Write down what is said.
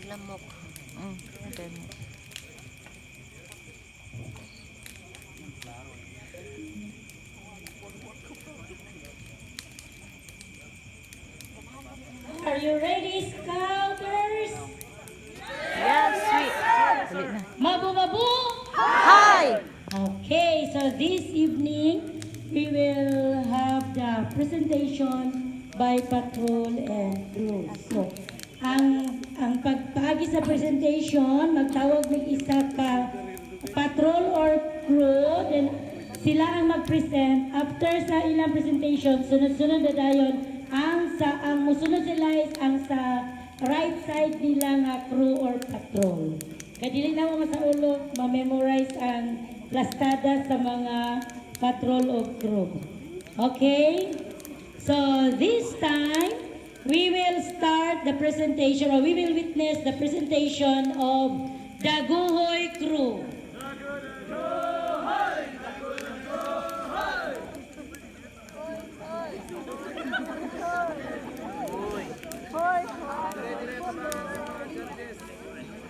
lamok. Ada mo. Are you ready, Scouters? Yes, sweet. Dali na. Mabu-mabu! Hi! Okay, so this evening, we will have the presentation by Patrol and Crew. So, ang pagpagi sa presentation, magtawag ng isa ka Patrol or Crew, then sila ang mag-present. After sa ilang presentation, sunod-sunod na dayon, ang musunod sila is ang sa right side nila nga crew or patrol. Kadili na mo sa ulo, ma-memorize ang plastada sa mga patrol o crew. Okay? So this time, we will start the presentation, or we will witness the presentation of Daguhoy Crew.